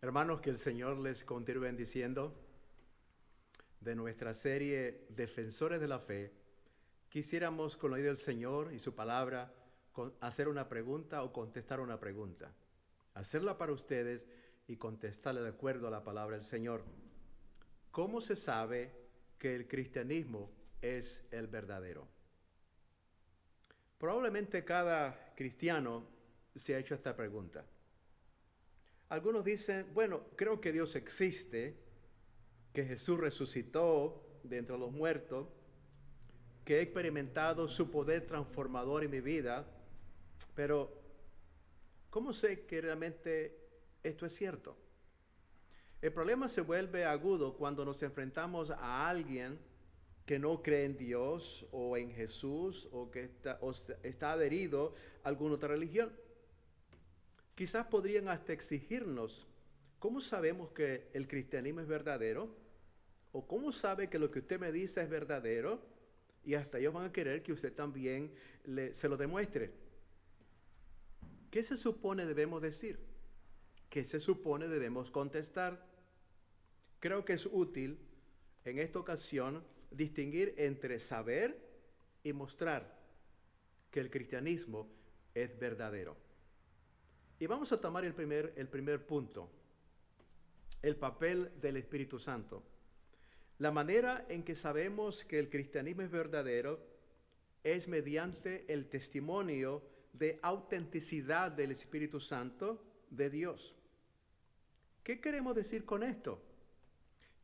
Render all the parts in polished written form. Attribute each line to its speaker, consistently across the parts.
Speaker 1: Hermanos, que el Señor les continúe bendiciendo. De nuestra serie Defensores de la Fe, quisiéramos, con la ayuda del Señor y su palabra, hacer una pregunta o contestar una pregunta. Hacerla para ustedes y contestarla de acuerdo a la palabra del Señor. ¿Cómo se sabe que el cristianismo es el verdadero? Probablemente cada cristiano se ha hecho esta pregunta. Algunos dicen, bueno, creo que Dios existe, que Jesús resucitó de entre los muertos, que he experimentado su poder transformador en mi vida, pero ¿cómo sé que realmente esto es cierto? El problema se vuelve agudo cuando nos enfrentamos a alguien que no cree en Dios o en Jesús o que está adherido a alguna otra religión. Quizás podrían hasta exigirnos, ¿cómo sabemos que el cristianismo es verdadero? ¿O cómo sabe que lo que usted me dice es verdadero? Y hasta ellos van a querer que usted también se lo demuestre. ¿Qué se supone debemos decir? ¿Qué se supone debemos contestar? Creo que es útil en esta ocasión distinguir entre saber y mostrar que el cristianismo es verdadero. Y vamos a tomar el primer punto, el papel del Espíritu Santo. La manera en que sabemos que el cristianismo es verdadero es mediante el testimonio de autenticidad del Espíritu Santo de Dios. ¿Qué queremos decir con esto?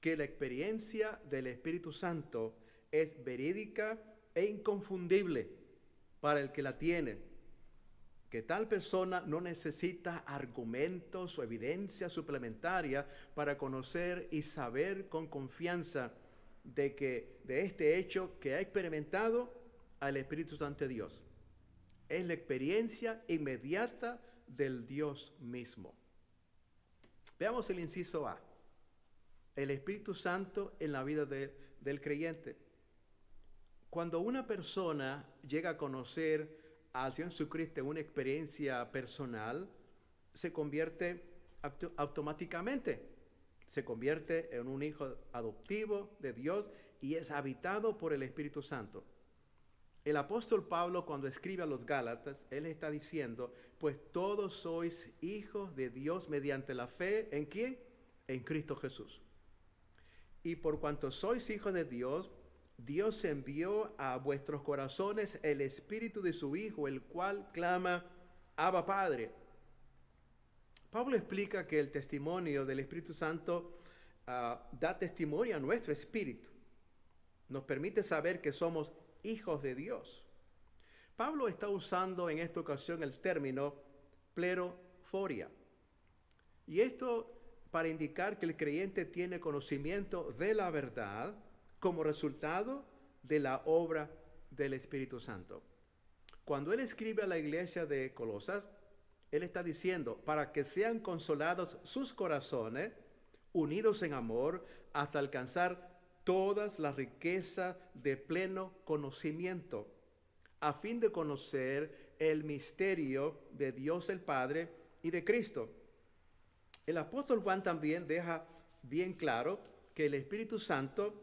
Speaker 1: Que la experiencia del Espíritu Santo es verídica e inconfundible para el que la tiene. Que tal persona no necesita argumentos o evidencia suplementaria para conocer y saber con confianza de este hecho que ha experimentado al Espíritu Santo de Dios. Es la experiencia inmediata del Dios mismo. Veamos el inciso A. El Espíritu Santo en la vida del creyente. Cuando una persona llega a conocer al Señor Jesucristo en una experiencia personal, se convierte automáticamente, se convierte en un hijo adoptivo de Dios y es habitado por el Espíritu Santo. El apóstol Pablo, cuando escribe a los Gálatas, él está diciendo, pues todos sois hijos de Dios mediante la fe, ¿en quién? En Cristo Jesús. Y por cuanto sois hijos de Dios, Dios envió a vuestros corazones el Espíritu de su Hijo, el cual clama, Abba Padre. Pablo explica que el testimonio del Espíritu Santo da testimonio a nuestro espíritu. Nos permite saber que somos hijos de Dios. Pablo está usando en esta ocasión el término pleroforia. Y esto para indicar que el creyente tiene conocimiento de la verdad como resultado de la obra del Espíritu Santo. Cuando él escribe a la iglesia de Colosas, él está diciendo, para que sean consolados sus corazones, unidos en amor, hasta alcanzar todas las riquezas de pleno conocimiento, a fin de conocer el misterio de Dios el Padre y de Cristo. El apóstol Juan también deja bien claro que el Espíritu Santo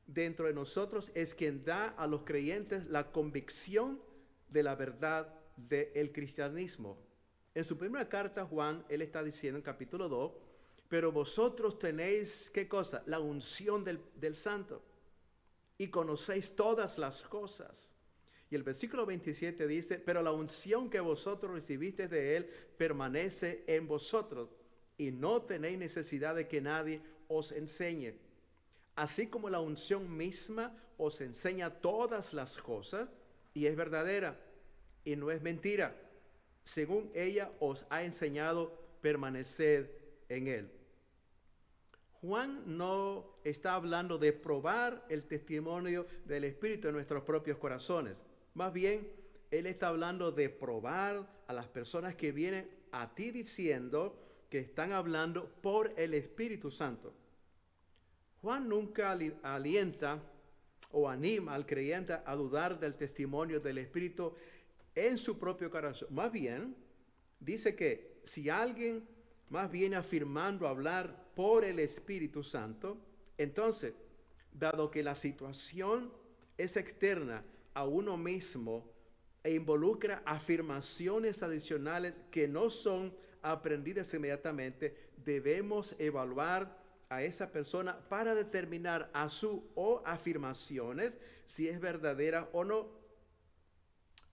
Speaker 1: dentro de nosotros es quien da a los creyentes la convicción de la verdad del cristianismo. En su primera carta, Juan, él está diciendo en capítulo 2, pero vosotros tenéis, ¿qué cosa? La unción del Santo y conocéis todas las cosas. Y el versículo 27 dice, pero la unción que vosotros recibisteis de él permanece en vosotros y no tenéis necesidad de que nadie os enseñe. Así como la unción misma os enseña todas las cosas y es verdadera y no es mentira, según ella os ha enseñado, permaneced en él. Juan no está hablando de probar el testimonio del Espíritu en nuestros propios corazones. Más bien, él está hablando de probar a las personas que vienen a ti diciendo que están hablando por el Espíritu Santo. Juan nunca alienta o anima al creyente a dudar del testimonio del Espíritu en su propio corazón. Más bien, dice que si alguien más bien afirmando hablar por el Espíritu Santo, entonces, dado que la situación es externa a uno mismo e involucra afirmaciones adicionales que no son aprendidas inmediatamente, debemos evaluar a esa persona para determinar a su o afirmaciones si es verdadera o no.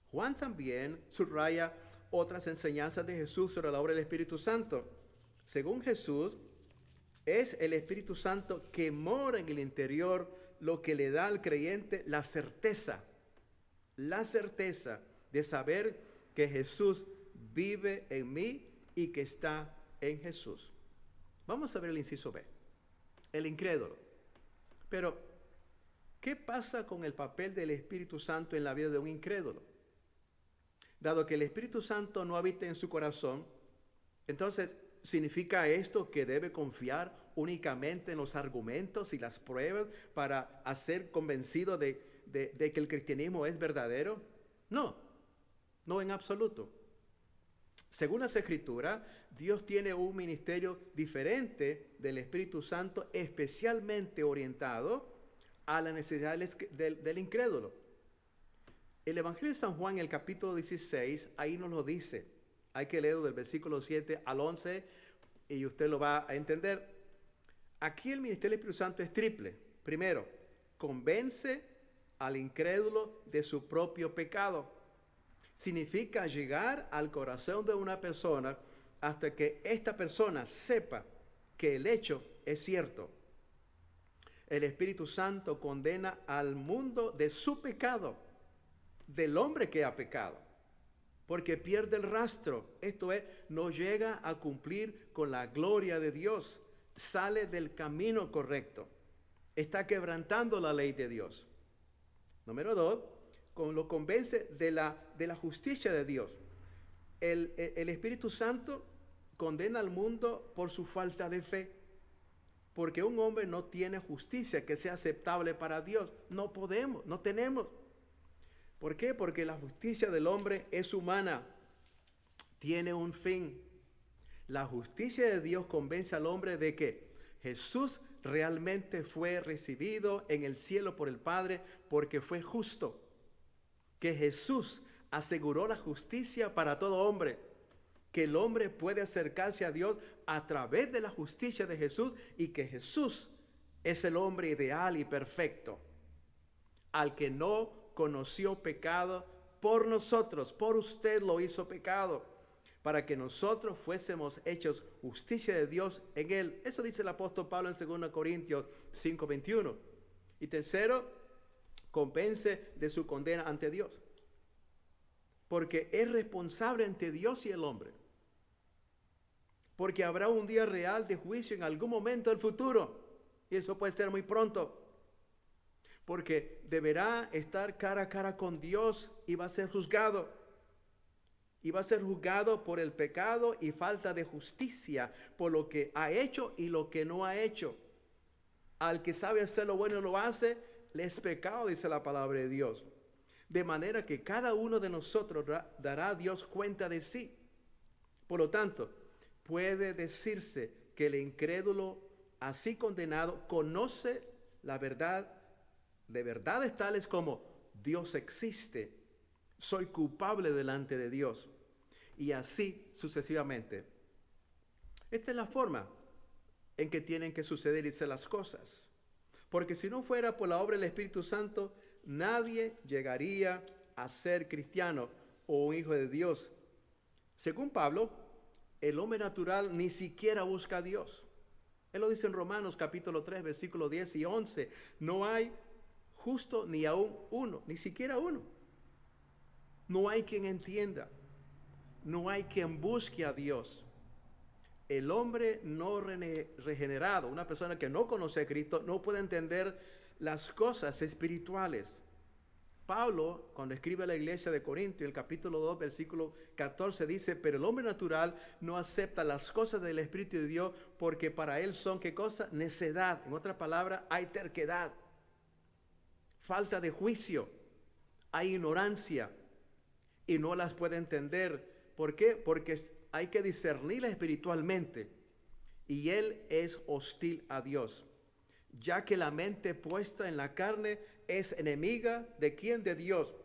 Speaker 1: Juan también subraya otras enseñanzas de Jesús sobre la obra del Espíritu Santo. Según Jesús, es el Espíritu Santo que mora en el interior lo que le da al creyente la certeza de saber que Jesús vive en mí y que está en Jesús. Vamos a ver el inciso B, el incrédulo. Pero, ¿qué pasa con el papel del Espíritu Santo en la vida de un incrédulo? Dado que el Espíritu Santo no habita en su corazón, entonces, ¿significa esto que debe confiar únicamente en los argumentos y las pruebas para ser convencido de que el cristianismo es verdadero? No, no en absoluto. Según las Escrituras, Dios tiene un ministerio diferente del Espíritu Santo, especialmente orientado a las necesidades del incrédulo. El Evangelio de San Juan, en el capítulo 16, ahí nos lo dice. Hay que leerlo del versículo 7 al 11 y usted lo va a entender. Aquí el ministerio del Espíritu Santo es triple. Primero, convence al incrédulo de su propio pecado. Significa llegar al corazón de una persona hasta que esta persona sepa que el hecho es cierto. El Espíritu Santo condena al mundo de su pecado, del hombre que ha pecado, porque pierde el rastro, esto es, no llega a cumplir con la gloria de Dios, sale del camino correcto, está quebrantando la ley de Dios. Número 2, lo convence de la justicia de Dios. El Espíritu Santo condena al mundo por su falta de fe, porque un hombre no tiene justicia que sea aceptable para Dios. No podemos, no tenemos. ¿Por qué? Porque la justicia del hombre es humana, tiene un fin. La justicia de Dios convence al hombre de que Jesús realmente fue recibido en el cielo por el Padre porque fue justo. Que Jesús aseguró la justicia para todo hombre. Que el hombre puede acercarse a Dios a través de la justicia de Jesús y que Jesús es el hombre ideal y perfecto, al que no conoció pecado por nosotros, por usted lo hizo pecado, para que nosotros fuésemos hechos justicia de Dios en él. Eso dice el apóstol Pablo en 2 Corintios 5:21. Y tercero, convence de su condena ante Dios, porque es responsable ante Dios y el hombre, porque habrá un día real de juicio en algún momento del futuro, y eso puede ser muy pronto. Porque deberá estar cara a cara con Dios y va a ser juzgado. Y va a ser juzgado por el pecado y falta de justicia, por lo que ha hecho y lo que no ha hecho. Al que sabe hacer lo bueno y lo hace, le es pecado, dice la palabra de Dios. De manera que cada uno de nosotros dará a Dios cuenta de sí. Por lo tanto, puede decirse que el incrédulo, así condenado, conoce la verdad de verdades tales como Dios existe, soy culpable delante de Dios, y así sucesivamente. Esta es la forma en que tienen que sucederse las cosas, porque si no fuera por la obra del Espíritu Santo, nadie llegaría a ser cristiano o un hijo de Dios. Según Pablo, el hombre natural ni siquiera busca a Dios. Él lo dice en Romanos capítulo 3, versículos 10 y 11. No hay justo ni aún uno, ni siquiera uno. No hay quien entienda, no hay quien busque a Dios. El hombre no regenerado, una persona que no conoce a Cristo, no puede entender las cosas espirituales. Pablo, cuando escribe a la iglesia de Corinto, el capítulo 2, versículo 14, dice: pero el hombre natural no acepta las cosas del Espíritu de Dios, porque para él son, ¿qué cosa? Necedad. En otras palabras, hay terquedad, falta de juicio, hay ignorancia y no las puede entender. ¿Por qué? Porque hay que discernirlas espiritualmente. y él es hostil a Dios, ya que la mente puesta en la carne es enemiga ¿de quién? De Dios.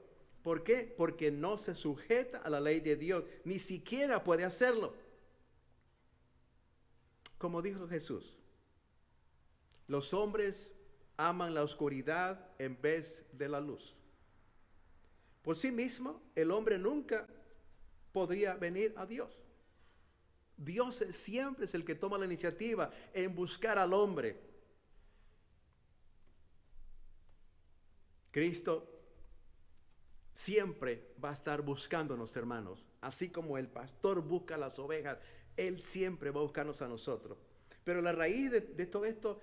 Speaker 1: ¿Por qué? Porque no se sujeta a la ley de Dios, ni siquiera puede hacerlo. Como dijo Jesús, los hombres aman la oscuridad en vez de la luz. Por sí mismo, el hombre nunca podría venir a Dios. Dios siempre es el que toma la iniciativa en buscar al hombre. Cristo siempre va a estar buscándonos, hermanos. Así como el pastor busca las ovejas, Él siempre va a buscarnos a nosotros. Pero la raíz de todo esto,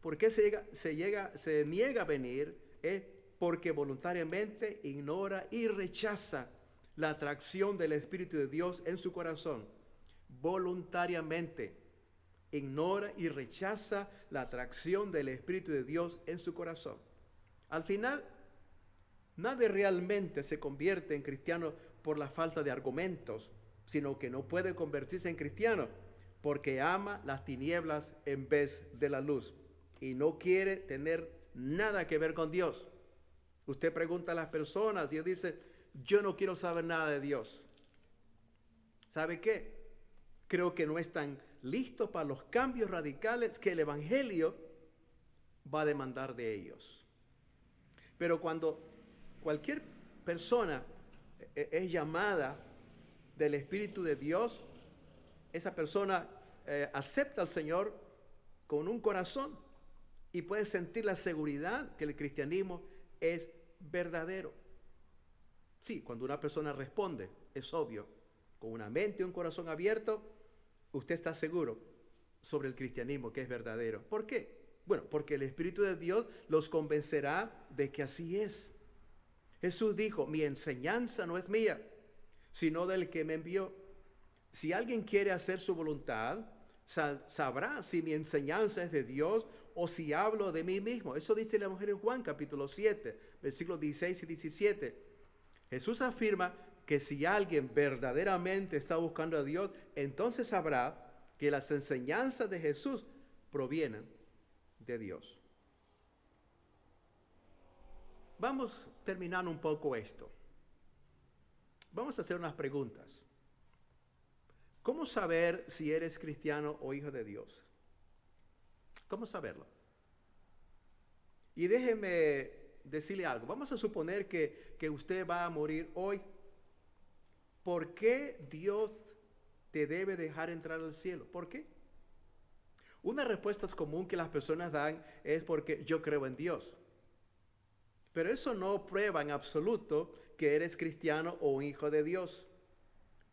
Speaker 1: ¿por qué se niega a venir? Es porque voluntariamente ignora y rechaza la atracción del Espíritu de Dios en su corazón. Voluntariamente ignora y rechaza la atracción del Espíritu de Dios en su corazón. Al final, nadie realmente se convierte en cristiano por la falta de argumentos, sino que no puede convertirse en cristiano porque ama las tinieblas en vez de la luz y no quiere tener nada que ver con Dios. Usted pregunta a las personas y ellos dicen, yo no quiero saber nada de Dios. ¿Sabe qué? Creo que no están listos para los cambios radicales que el Evangelio va a demandar de ellos. Pero cuando cualquier persona es llamada del Espíritu de Dios, esa persona acepta al Señor con un corazón y puede sentir la seguridad que el cristianismo es verdadero. Sí, cuando una persona responde, es obvio, con una mente y un corazón abierto, usted está seguro sobre el cristianismo que es verdadero. ¿Por qué? Bueno, porque el Espíritu de Dios los convencerá de que así es. Jesús dijo, mi enseñanza no es mía, sino del que me envió. Si alguien quiere hacer su voluntad, sabrá si mi enseñanza es de Dios o si hablo de mí mismo. Eso dice el Evangelio de Juan, capítulo 7, versículos 16 y 17. Jesús afirma que si alguien verdaderamente está buscando a Dios, entonces sabrá que las enseñanzas de Jesús provienen de Dios. Vamos terminando un poco esto. Vamos a hacer unas preguntas. ¿Cómo saber si eres cristiano o hijo de Dios? ¿Cómo saberlo? Y déjeme decirle algo. Vamos a suponer que usted va a morir hoy. ¿Por qué Dios te debe dejar entrar al cielo? ¿Por qué? Una respuesta común que las personas dan es porque yo creo en Dios. Pero eso no prueba en absoluto que eres cristiano o un hijo de Dios.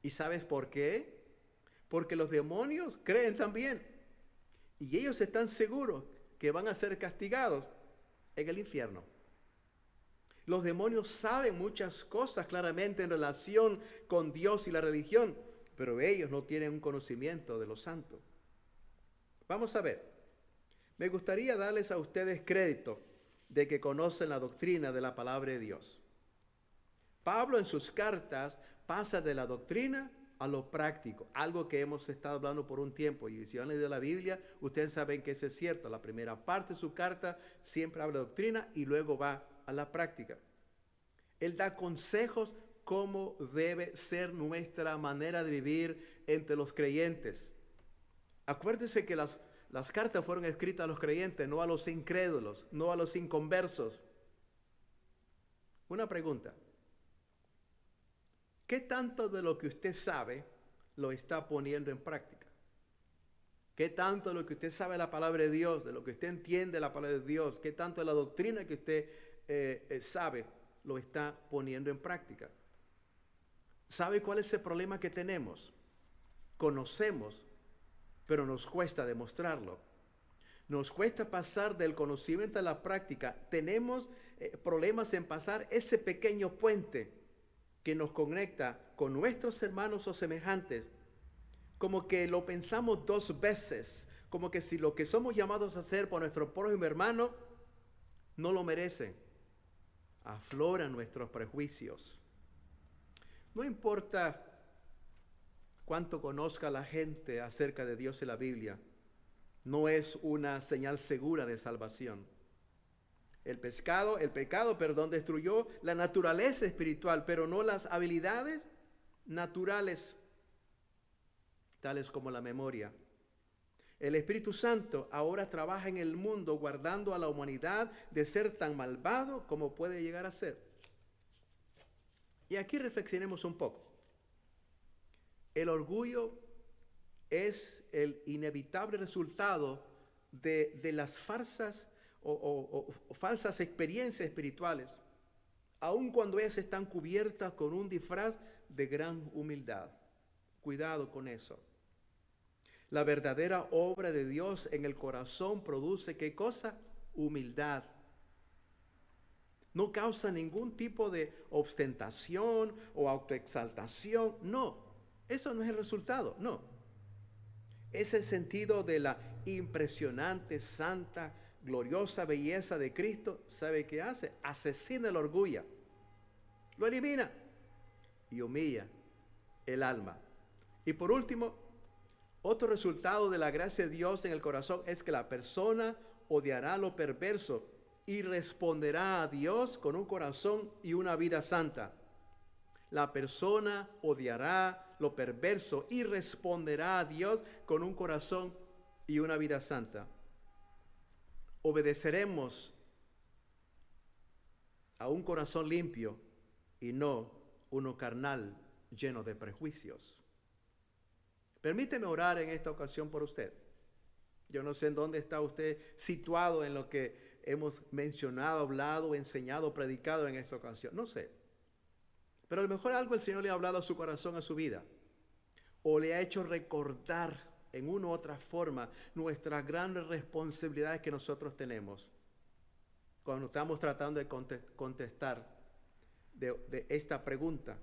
Speaker 1: ¿Y sabes por qué? Porque los demonios creen también. Y ellos están seguros que van a ser castigados en el infierno. Los demonios saben muchas cosas claramente en relación con Dios y la religión, pero ellos no tienen un conocimiento de lo santo. Vamos a ver. Me gustaría darles a ustedes crédito de que conocen la doctrina de la palabra de Dios. Pablo en sus cartas pasa de la doctrina a lo práctico, algo que hemos estado hablando por un tiempo, y si han leído la Biblia, ustedes saben que eso es cierto. La primera parte de su carta siempre habla de doctrina y luego va a la práctica. Él da consejos cómo debe ser nuestra manera de vivir entre los creyentes. Acuérdense que las cartas fueron escritas a los creyentes, no a los incrédulos, no a los inconversos. Una pregunta. ¿Qué tanto de lo que usted sabe lo está poniendo en práctica? ¿Qué tanto de lo que usted sabe de la palabra de Dios, de lo que usted entiende de la palabra de Dios, qué tanto de la doctrina que usted sabe lo está poniendo en práctica? ¿Sabe cuál es el problema que tenemos? Conocemos, pero nos cuesta demostrarlo. Nos cuesta pasar del conocimiento a la práctica. Tenemos problemas en pasar ese pequeño puente que nos conecta con nuestros hermanos o semejantes, como que lo pensamos dos veces, como que si lo que somos llamados a hacer por nuestro prójimo hermano no lo merecen. Afloran nuestros prejuicios. No importa cuánto conozca la gente acerca de Dios y la Biblia, no es una señal segura de salvación. El pecado, destruyó la naturaleza espiritual, pero no las habilidades naturales, tales como la memoria. El Espíritu Santo ahora trabaja en el mundo guardando a la humanidad de ser tan malvado como puede llegar a ser. Y aquí reflexionemos un poco. El orgullo es el inevitable resultado de las falsas falsas experiencias espirituales, aun cuando ellas están cubiertas con un disfraz de gran humildad. Cuidado con eso. La verdadera obra de Dios en el corazón produce, ¿qué cosa? Humildad. No causa ningún tipo de ostentación o autoexaltación. No, eso no es el resultado, no. Es el sentido de la impresionante, santa, gloriosa belleza de Cristo. ¿Sabe qué hace? Asesina el orgullo, lo elimina y humilla el alma. Y por último, otro resultado de la gracia de Dios en el corazón es que la persona odiará lo perverso y responderá a Dios con un corazón y una vida santa. La persona odiará lo perverso y responderá a Dios con un corazón y una vida santa. Obedeceremos a un corazón limpio y no uno carnal lleno de prejuicios. Permíteme orar en esta ocasión por usted. Yo no sé en dónde está usted situado en lo que hemos mencionado, hablado, enseñado, predicado en esta ocasión. No sé. Pero a lo mejor algo el Señor le ha hablado a su corazón, a su vida. O le ha hecho recordar en una u otra forma nuestras grandes responsabilidades que nosotros tenemos cuando estamos tratando de contestar de esta pregunta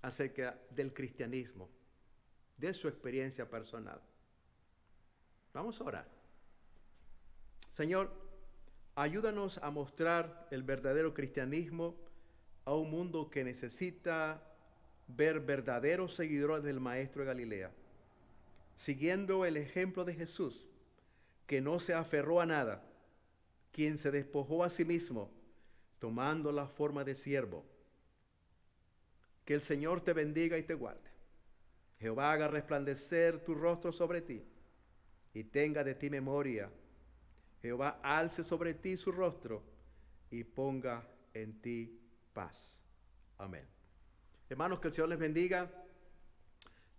Speaker 1: acerca del cristianismo, de su experiencia personal. Vamos a orar. Señor, ayúdanos a mostrar el verdadero cristianismo a un mundo que necesita ver verdaderos seguidores del Maestro de Galilea, siguiendo el ejemplo de Jesús, que no se aferró a nada, quien se despojó a sí mismo, tomando la forma de siervo. Que el Señor te bendiga y te guarde. Jehová haga resplandecer tu rostro sobre ti y tenga de ti memoria. Jehová alce sobre ti su rostro y ponga en ti paz. Amén. Hermanos, que el Señor les bendiga.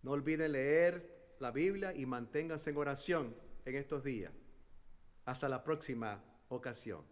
Speaker 1: No olviden leer la Biblia y manténganse en oración en estos días. Hasta la próxima ocasión.